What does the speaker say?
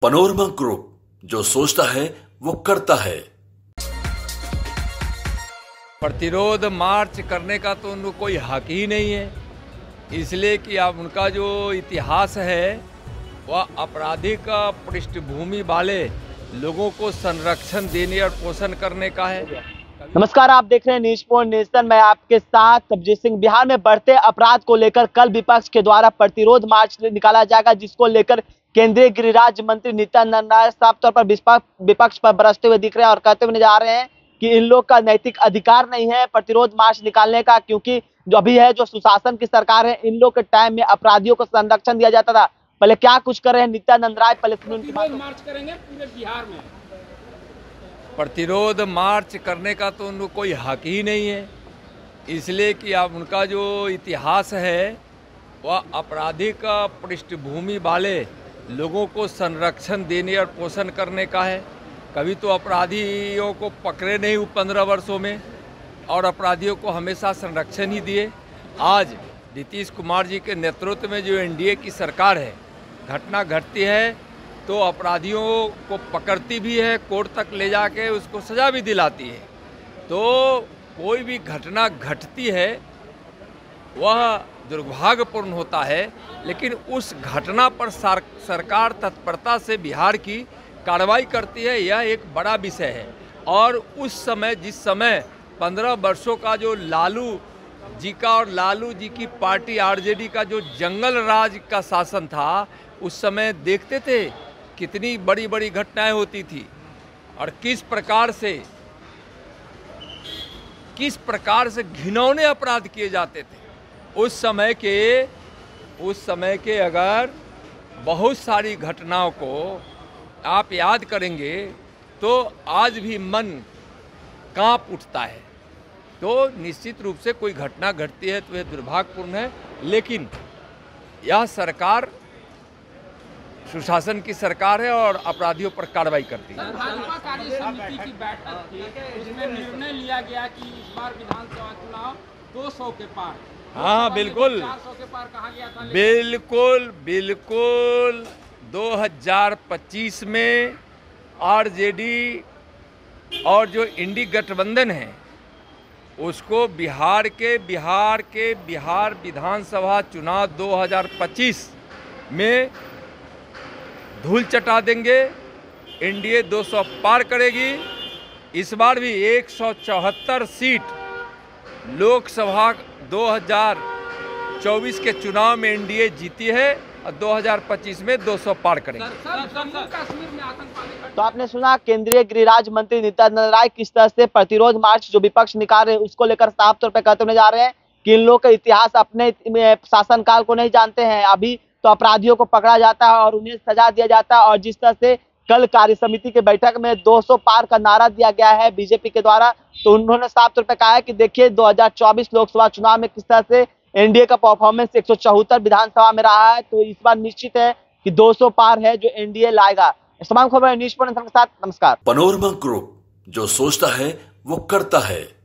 Panorama group, जो सोचता है वो करता है। प्रतिरोध मार्च करने का तो उनको कोई हक ही नहीं है, इसलिए कि अब उनका जो इतिहास है वह आपराधिक पृष्ठभूमि वाले लोगों को संरक्षण देने और पोषण करने का है। नमस्कार, आप देख रहे हैं न्यूज़ पॉइंट नेशन। मैं आपके साथ तबजीत सिंह। बिहार में बढ़ते अपराध को लेकर कल विपक्ष के द्वारा प्रतिरोध मार्च निकाला जाएगा, जिसको लेकर केंद्रीय गृह राज्य मंत्री नित्यानंद राय साफ तौर पर विपक्ष पर बरसते हुए दिख रहे हैं और कहते हुए नजर आ रहे हैं कि इन लोग का नैतिक अधिकार नहीं है प्रतिरोध मार्च निकालने का, क्योंकि जो अभी है जो सुशासन की सरकार है, इन लोग के टाइम में अपराधियों को संरक्षण दिया जाता था। पहले क्या कुछ कर रहे हैं नित्यानंद राय, पहले मार्च करेंगे पूरे बिहार में। प्रतिरोध मार्च करने का तो उनको कोई हक ही नहीं है, इसलिए कि अब उनका जो इतिहास है वह आपराधिक पृष्ठभूमि वाले लोगों को संरक्षण देने और पोषण करने का है। कभी तो अपराधियों को पकड़े नहीं 15 वर्षों में, और अपराधियों को हमेशा संरक्षण ही दिए। आज नीतीश कुमार जी के नेतृत्व में जो एनडीए की सरकार है, घटना घटती है तो अपराधियों को पकड़ती भी है, कोर्ट तक ले जाके उसको सज़ा भी दिलाती है। तो कोई भी घटना घटती है वह दुर्भाग्यपूर्ण होता है, लेकिन उस घटना पर सरकार तत्परता से बिहार की कार्रवाई करती है, यह एक बड़ा विषय है। और उस समय जिस समय 15 वर्षों का जो लालू जी का और लालू जी की पार्टी आरजेडी का जो जंगल राज का शासन था, उस समय देखते थे कितनी बड़ी बड़ी घटनाएं होती थी और किस प्रकार से घिनौने अपराध किए जाते थे। उस समय के अगर बहुत सारी घटनाओं को आप याद करेंगे तो आज भी मन कांप उठता है। तो निश्चित रूप से कोई घटना घटती है तो यह दुर्भाग्यपूर्ण है, लेकिन यह सरकार सुशासन की सरकार है और अपराधियों पर कार्रवाई करती है। भाजपा कार्य समिति की बैठक थी, उसमें निर्णय लिया गया कि इस बार विधानसभा चुनाव 200 के पार। हाँ बिल्कुल, 400 के पार कहा गया था। बिल्कुल 2025 में आरजेडी और जो इंडी गठबंधन है उसको बिहार विधानसभा चुनाव 2025 में धूल चटा देंगे। एनडीए 200 पार करेगी। इस बार भी 174 सीट लोकसभा 2024 के चुनाव में एनडीए जीती है और 2025 में 200 पार करेगी। कश्मीर में आतंकवादी। तो आपने सुना केंद्रीय गृह राज्य मंत्री नित्यानंद राय किस तरह से प्रतिरोध मार्च जो विपक्ष निकाल रहे हैं उसको लेकर साफ तौर पर कहते हुए जा रहे हैं कि इन लोग का इतिहास अपने शासनकाल को नहीं जानते हैं। अभी तो अपराधियों को पकड़ा जाता है और उन्हें सजा दिया जाता है, और जिस तरह से कल कार्य समिति की बैठक में 200 पार का नारा दिया गया है बीजेपी के द्वारा, तो उन्होंने साफ तौर पर कहा है कि देखिए 2024 लोकसभा चुनाव में किस तरह से एनडीए का परफॉर्मेंस 174 विधानसभा में रहा है, तो इस बार निश्चित है कि 200 पार है जो एनडीए लाएगा। तमाम खबर न्यूज़ पॉइंट के साथ नमस्कार। पनोरमा ग्रुप, जो सोचता है वो करता है।